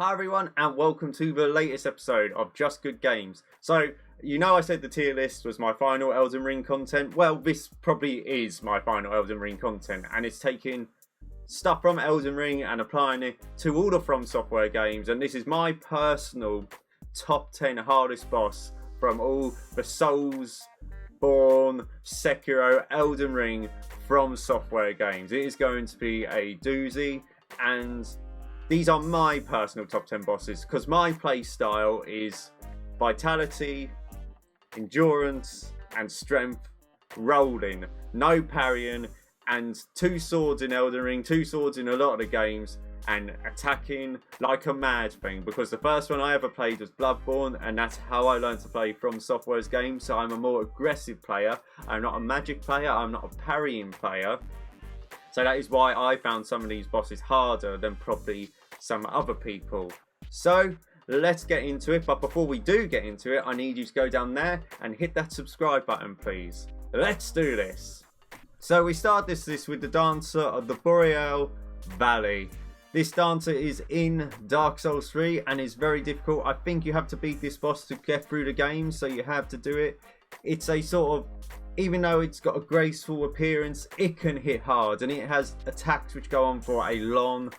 Hi everyone and welcome to the latest episode of Just Good Games. So, you know I said the tier list was my final Elden Ring content. Well, this probably is my final Elden Ring content, and it's taking stuff from Elden Ring and applying it to all the FromSoftware games, and this is my personal top 10 hardest boss from all the Soulsborne, Sekiro, Elden Ring FromSoftware games. It is going to be a doozy, and these are my personal top 10 bosses because my play style is vitality, endurance and strength, rolling, no parrying, and 2 swords in Elden Ring, 2 swords in a lot of the games, and attacking like a mad thing, because the first one I ever played was Bloodborne, and that's how I learned to play FromSoftware's games. So I'm a more aggressive player. I'm not a magic player, I'm not a parrying player. So that is why I found some of these bosses harder than probably some other people. So let's get into it. But before we do get into it, I need you to go down there and hit that subscribe button, please. Let's do this. So we start this with the Dancer of the Boreal Valley. This dancer is in Dark Souls 3 and is very difficult. I think you have to beat this boss to get through the game, so you have to do it. It's a sort of, even though it's got a graceful appearance, it can hit hard, and it has attacks which go on for a long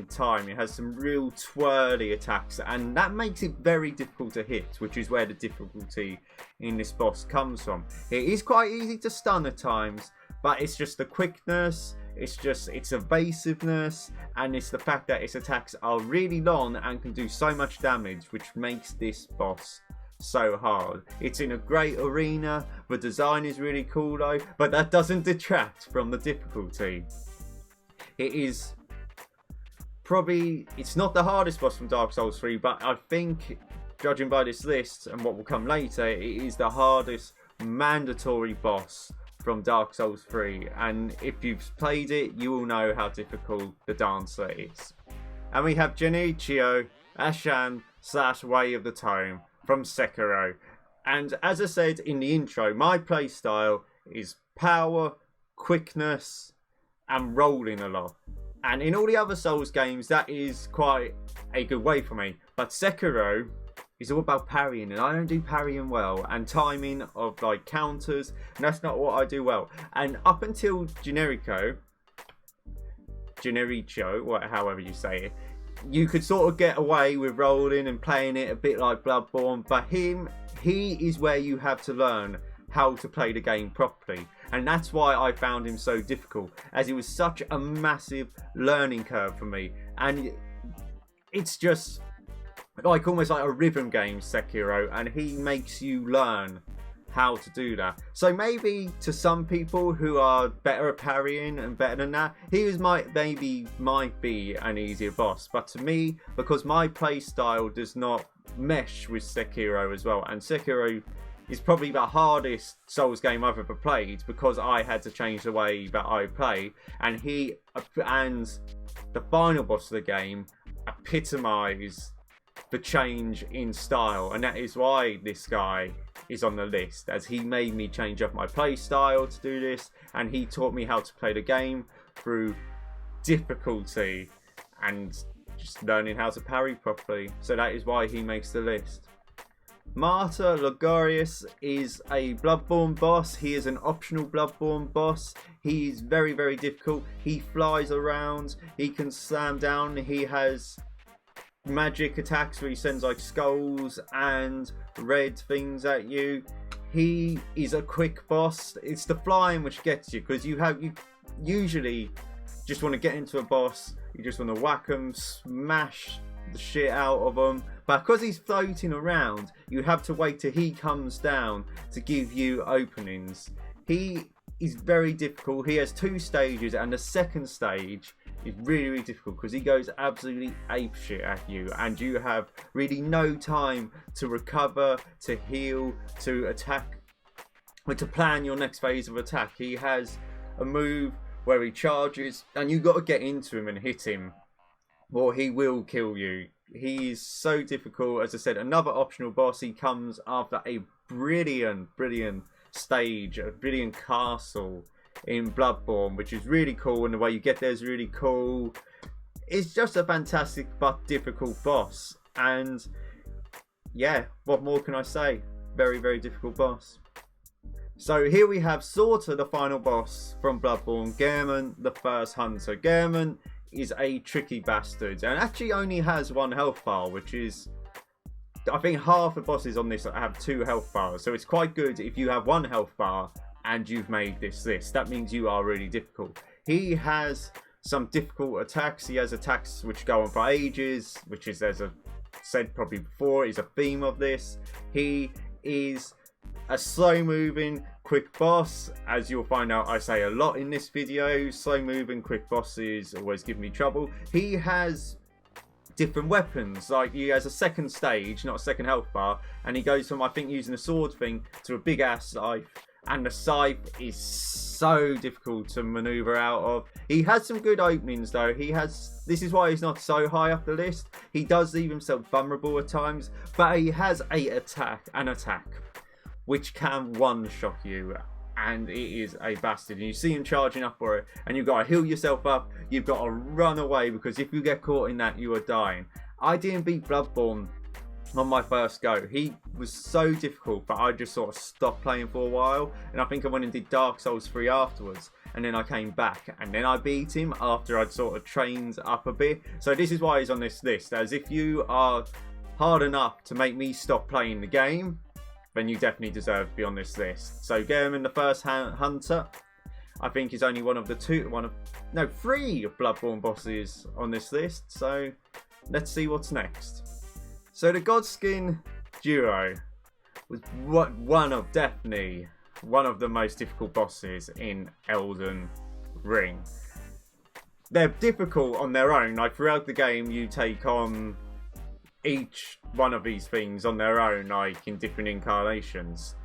time. It has some real twirly attacks, and that makes it very difficult to hit, which is where the difficulty in this boss comes from. It is quite easy to stun at times, but it's just the quickness, its evasiveness, and it's the fact that its attacks are really long and can do so much damage, which makes this boss so hard. It's in a great arena. The design is really cool though, but that doesn't detract from the difficulty. It is probably, it's not the hardest boss from Dark Souls 3, but I think, judging by this list and what will come later, it is the hardest mandatory boss from Dark Souls 3, and if you've played it, you will know how difficult the dancer is. And we have Genichiro Ashina / Way of the Tome from Sekiro. And as I said in the intro, my playstyle is power, quickness, and rolling a lot. And in all the other Souls games, that is quite a good way for me. But Sekiro is all about parrying, and I don't do parrying well, and timing of like counters, and that's not what I do well. And up until Genichiro, however you say it, you could sort of get away with rolling and playing it a bit like Bloodborne, but he is where you have to learn how to play the game properly, and that's why I found him so difficult, as it was such a massive learning curve for me. And it's just like almost like a rhythm game, Sekiro, and he makes you learn how to do that. So maybe to some people who are better at parrying and better than that, he might be an easier boss. But to me, because my play style does not mesh with Sekiro as well, and Sekiro is probably the hardest Souls game I've ever played, because I had to change the way that I play, and the final boss of the game epitomise the change in style, and that is why this guy is on the list, as he made me change up my play style to do this, and he taught me how to play the game through difficulty and just learning how to parry properly. So that is why he makes the list. Martyr Logarius is a Bloodborne boss. He is an optional Bloodborne boss. He is very, very difficult. He flies around, he can slam down, he has magic attacks where he sends like skulls and red things at you. He is a quick boss. It's the flying which gets you, because you usually just want to get into a boss, you just want to whack him, smash the shit out of him, but because he's floating around, you have to wait till he comes down to give you openings. He is very difficult. He has 2 stages, and the second stage is really, really difficult because he goes absolutely apeshit at you, and you have really no time to recover, to heal, to attack, or to plan your next phase of attack. He has a move where he charges, and you got to get into him and hit him, or he will kill you. He's so difficult. As I said, another optional boss. He comes after a brilliant stage, a brilliant castle in Bloodborne, which is really cool, and the way you get there is really cool. it's just a fantastic but difficult boss. And yeah, what more can I say? Very, very difficult boss. So here we have sort of the final boss from Bloodborne, Gehrman, the first hunter. Gehrman is a tricky bastard and actually only has 1 health bar, which is, I think half the bosses on this have 2 health bars. So it's quite good if you have 1 health bar and you've made this list. That means you are really difficult. He has some difficult attacks. He has attacks which go on for ages, which is, as I've said probably before, is a theme of this. He is a slow moving quick boss, as you'll find out I say a lot in this video. Slow moving quick bosses always give me trouble. He has different weapons, like he has a second stage, not a second health bar, and he goes from, I think, using a sword thing to a big ass scythe, and the scythe is so difficult to maneuver out of. He has some good openings though. This is why he's not so high up the list. He does leave himself vulnerable at times, but he has an attack which can one-shot you, and it is a bastard. And you see him charging up for it, and you've got to heal yourself up. You've got to run away, because if you get caught in that, you are dying. I didn't beat Bloodborne on my first go. He was so difficult, but I just sort of stopped playing for a while, and I think I went and did Dark Souls 3 afterwards, and then I came back, and then I beat him after I'd sort of trained up a bit. So this is why he's on this list, as if you are hard enough to make me stop playing the game, then you definitely deserve to be on this list. So Gehrman, the first hunter, I think is only one of 3 Bloodborne bosses on this list. So let's see what's next. So the Godskin Duo was definitely one of the most difficult bosses in Elden Ring. They're difficult on their own. Like throughout the game, you take on each one of these things on their own, like in different incarnations,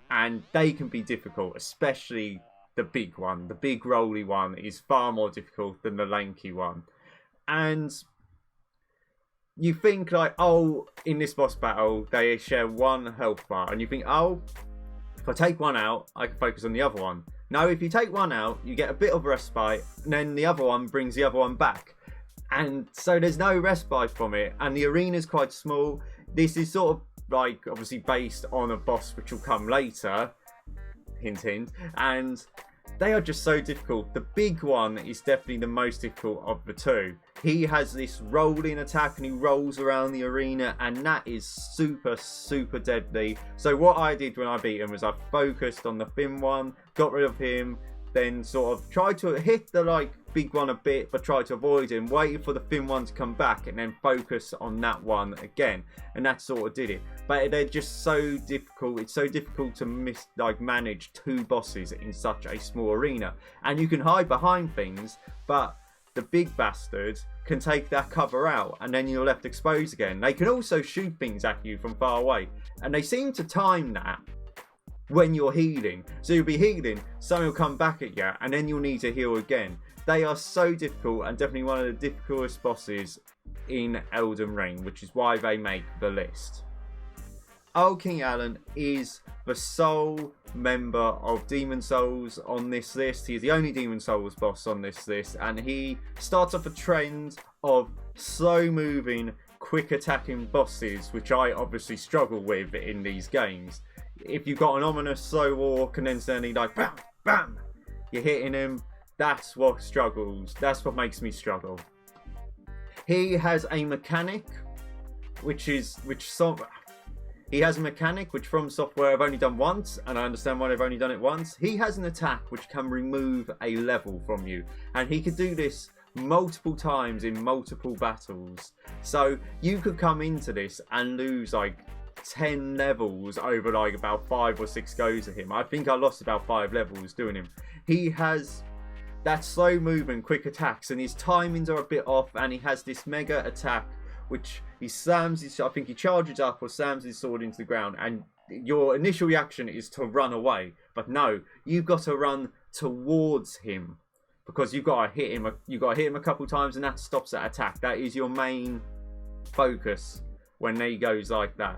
and they can be difficult, especially the big one. The big rolly one is far more difficult than the lanky one. And you think like, oh, in this boss battle they share 1 health bar, and you think, oh, if I take one out I can focus on the other one. No, if you take one out you get a bit of respite, and then the other one brings the other one back. And so there's no respite from it, and the arena's quite small. This is sort of like obviously based on a boss which will come later, hint hint, and they are just so difficult. The big one is definitely the most difficult of the 2. He has this rolling attack and he rolls around the arena, and that is super, super deadly. So what I did when I beat him was I focused on the thin one, got rid of him, then sort of tried to hit the big one a bit, but tried to avoid him, waited for the thin one to come back, and then focus on that one again, and that sort of did it. But they're just so difficult. It's so difficult to manage 2 bosses in such a small arena, and you can hide behind things, but the big bastards can take that cover out, and then you're left exposed again. They can also shoot things at you from far away, and they seem to time that when you're healing. So you'll be healing, someone will come back at you, and then you'll need to heal again. They are so difficult, and definitely one of the difficult bosses in Elden Ring, which is why they make the list. Old King Allant is the sole member of Demon Souls on this list. He is the only Demon Souls boss on this list, and he starts off a trend of slow moving, quick attacking bosses, which I obviously struggle with in these games. If you've got an ominous slow walk and then suddenly bam, bam, you're hitting him, that's what makes me struggle. He has a mechanic he has a mechanic which FromSoftware have only done once, and I understand why they've only done it once. He has an attack which can remove a level from you, and he could do this multiple times in multiple battles. So you could come into this and lose 10 levels over about 5 or 6 goes at him. I think I lost about 5 levels doing him. He has that slow movement, quick attacks, and his timings are a bit off, and he has this mega attack which he slams I think he charges up or slams his sword into the ground, and your initial reaction is to run away, but no, you've got to run towards him, because you've got to hit him a couple times, and that stops that attack. That is your main focus when he goes like that.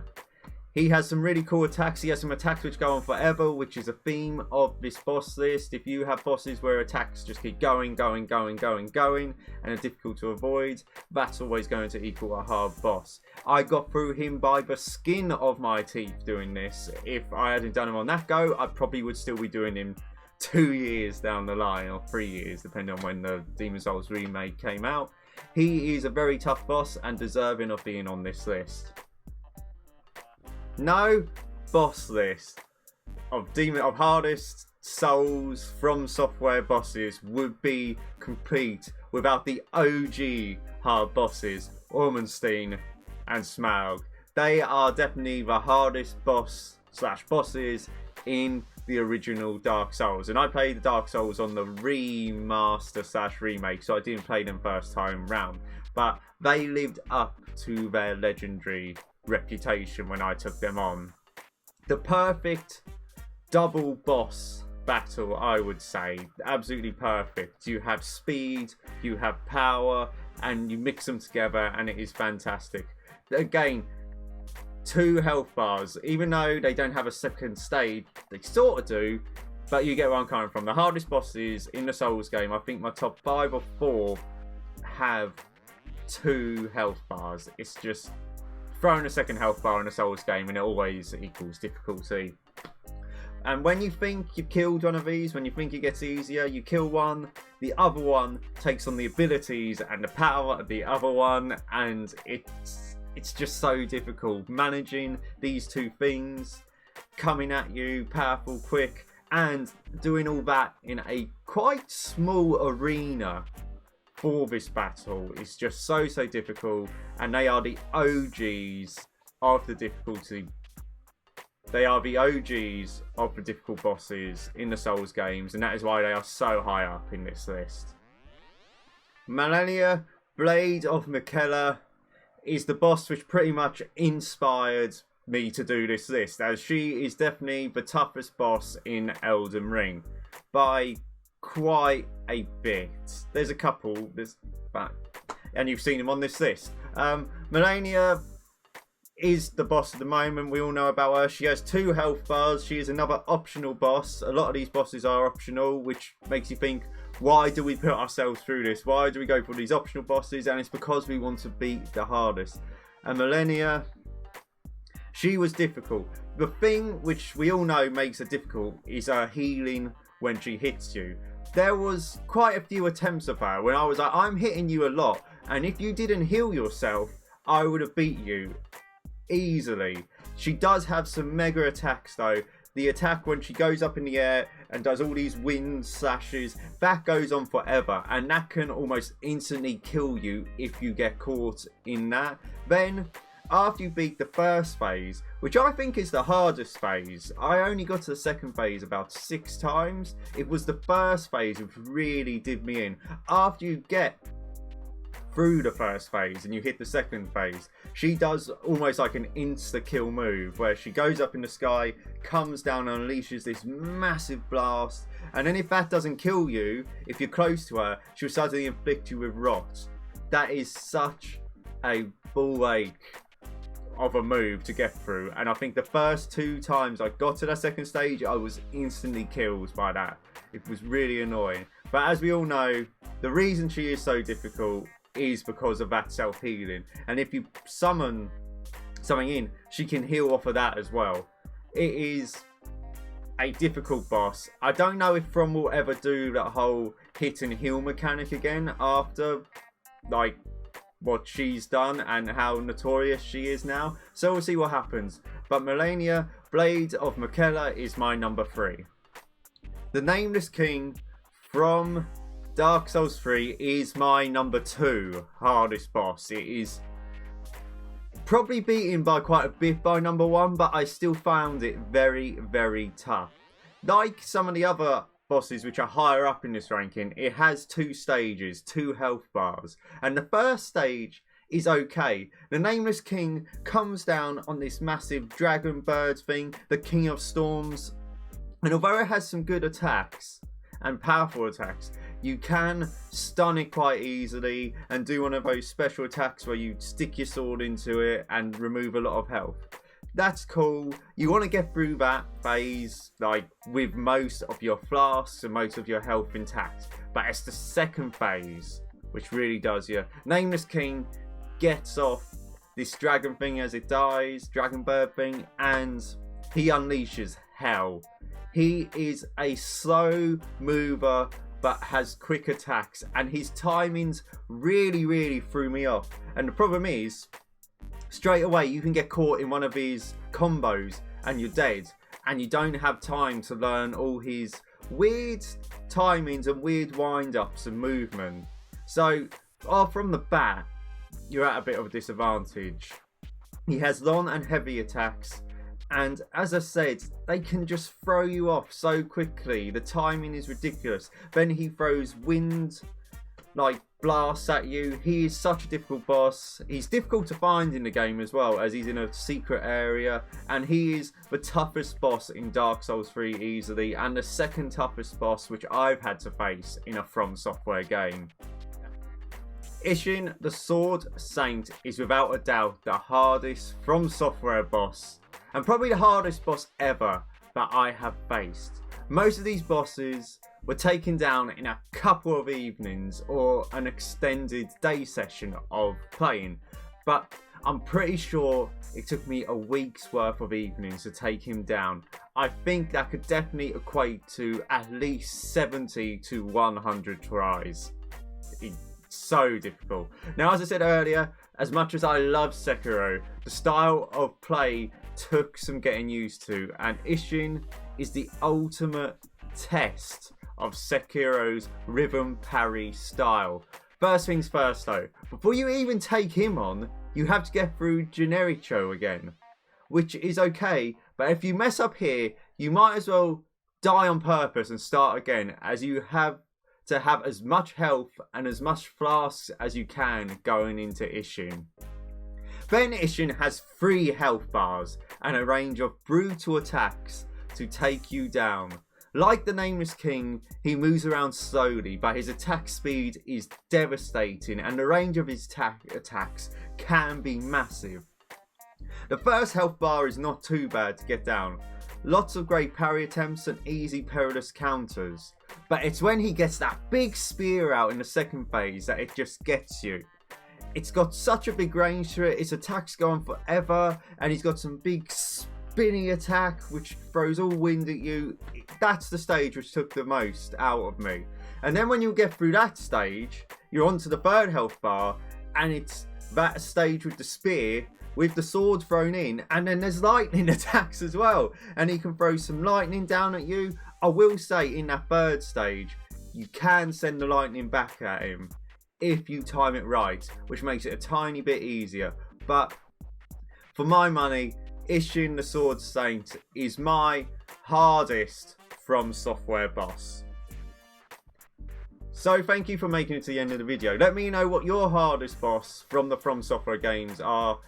He has some really cool attacks. He has some attacks which go on forever, which is a theme of this boss list. If you have bosses where attacks just keep going, and are difficult to avoid, that's always going to equal a hard boss. I got through him by the skin of my teeth doing this. If I hadn't done him on that go, I probably would still be doing him 2 years down the line, or 3 years, depending on when the Demon's Souls remake came out. He is a very tough boss and deserving of being on this list. No boss list of hardest Souls FromSoftware bosses would be complete without the OG hard bosses, Ornstein and Smough. They are definitely the hardest bosses in the original Dark Souls, and I played the Dark Souls on the remaster remake, so I didn't play them first time round, but they lived up to their legendary reputation when I took them on. The perfect double boss battle, I would say. Absolutely perfect. You have speed, you have power, and you mix them together and it is fantastic. Again, 2 health bars. Even though they don't have a second stage, they sort of do, but you get where I'm coming from. The hardest bosses in the Souls game, I think my top 5 or 4 have 2 health bars. It's just throwing a second health bar in a Souls game and it always equals difficulty. And when you think you've killed one of these, when you think it gets easier, you kill one, the other one takes on the abilities and the power of the other one, and it's just so difficult managing these 2 things coming at you, powerful, quick, and doing all that in a quite small arena for this battle is just so difficult. And they are the OGs of the difficulty. They are the OGs of the difficult bosses in the Souls games, and that is why they are so high up in this list. Malenia, Blade of Miquella, is the boss which pretty much inspired me to do this list, as she is definitely the toughest boss in Elden Ring by quite a bit. There's a couple, and you've seen them on this list. Malenia is the boss at the moment. We all know about her. She has 2 health bars. She is another optional boss. A lot of these bosses are optional, which makes you think, why do we put ourselves through this? Why do we go for these optional bosses? And it's because we want to beat the hardest. And Malenia, she was difficult. The thing which we all know makes her difficult is her healing when she hits you. There was quite a few attempts of her when I was like, I'm hitting you a lot, and if you didn't heal yourself, I would have beat you easily. She does have some mega attacks though. The attack when she goes up in the air and does all these wind slashes, that goes on forever, and that can almost instantly kill you if you get caught in that. Then after you beat the first phase, which I think is the hardest phase, I only got to the second phase about 6 times. It was the first phase which really did me in. After you get through the first phase and you hit the second phase, she does almost like an insta-kill move where she goes up in the sky, comes down and unleashes this massive blast, and then if that doesn't kill you, if you're close to her, she'll suddenly inflict you with rot. That is such a ball ache of a move to get through, and I think the first 2 times I got to that second stage, I was instantly killed by that. It was really annoying. But as we all know, the reason she is so difficult is because of that self-healing, and if you summon something in, she can heal off of that as well. It is a difficult boss. I don't know if From will ever do that whole hit and heal mechanic again after like what she's done and how notorious she is now, so we'll see what happens. But Malenia, Blade of Miquella, is my number 3. The Nameless King from Dark Souls 3 is my number 2 hardest boss. It is probably beaten by quite a bit by number 1, but I still found it very tough. Like some of the other bosses which are higher up in this ranking, it has 2 stages, 2 health bars, and the first stage is okay. The Nameless King comes down on this massive dragon bird thing, the King of Storms, and although it has some good attacks and powerful attacks, you can stun it quite easily and do one of those special attacks where you stick your sword into it and remove a lot of health. that's cool. You want to get through that phase like with most of your flasks and most of your health intact, but it's the second phase which really does you. Nameless King gets off this dragon thing as it dies, dragon bird thing, and he unleashes hell. He is a slow mover but has quick attacks, and his timings really threw me off. And the problem is, straight away you can get caught in one of his combos and you're dead, and you don't have time to learn all his weird timings and weird wind-ups and movement. So from the bat, you're at a bit of a disadvantage. He has long and heavy attacks, and as I said, they can just throw you off so quickly. The timing is ridiculous. Then he throws wind like blasts at you. He is such a difficult boss. He's difficult to find in the game as well, as he's in a secret area, and he is the toughest boss in Dark Souls 3 easily, and the second toughest boss which I've had to face in a FromSoftware game. Isshin, the Sword Saint, is without a doubt the hardest FromSoftware boss, and probably the hardest boss ever that I have faced. Most of these bosses were taken down in a couple of evenings or an extended day session of playing, but I'm pretty sure it took me a week's worth of evenings to take him down. I think that could definitely equate to at least 70 to 100 tries. It's so difficult. Now, as I said earlier, as much as I love Sekiro, the style of play took some getting used to, and Isshin is the ultimate test of Sekiro's rhythm parry style. First things first though, before you even take him on, you have to get through Genichiro again, which is okay, but if you mess up here, you might as well die on purpose and start again, as you have to have as much health and as much flasks as you can going into Isshin. Then Isshin has 3 health bars and a range of brutal attacks to take you down. Like the Nameless King, he moves around slowly, but his attack speed is devastating, and the range of his attacks can be massive. The first health bar is not too bad to get down. Lots of great parry attempts and easy perilous counters. But it's when he gets that big spear out in the second phase that it just gets you. It's got such a big range to it, its attacks go on forever, and he's got some big spinny attack which throws all wind at you. That's the stage which took the most out of me. And then when you get through that stage, you're onto the third health bar, and it's that stage with the spear with the sword thrown in, and then there's lightning attacks as well, and he can throw some lightning down at you. I will say in that third stage you can send the lightning back at him if you time it right, which makes it a tiny bit easier. But for my money, Isshin the Sword Saint is my hardest FromSoftware boss. So thank you for making it to the end of the video. Let me know what your hardest boss from the FromSoftware games are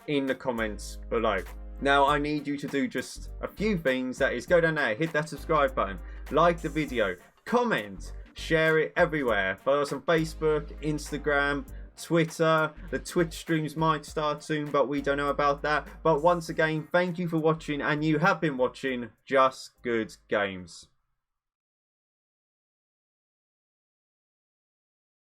in the comments below. Now I need you to do just a few things, that is go down there, hit that subscribe button, like the video, comment, share it everywhere, follow us on Facebook, Instagram, Twitter. The Twitch streams might start soon, but we don't know about that. But once again, thank you for watching, and you have been watching Just Good Games.